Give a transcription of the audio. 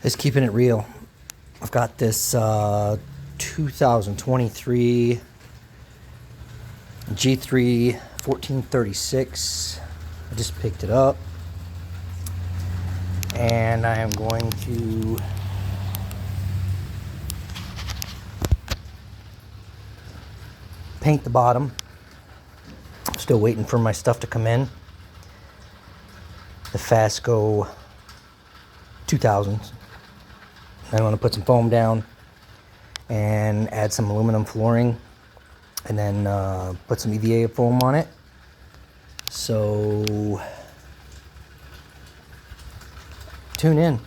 is keeping it real. I've got this 2023 G3 1436. I just picked it up, and I am going to paint the bottom. Still waiting for my stuff to come in. The Fasco 2000s. I want to put some foam down and add some aluminum flooring, and then put some EVA foam on it. So tune in.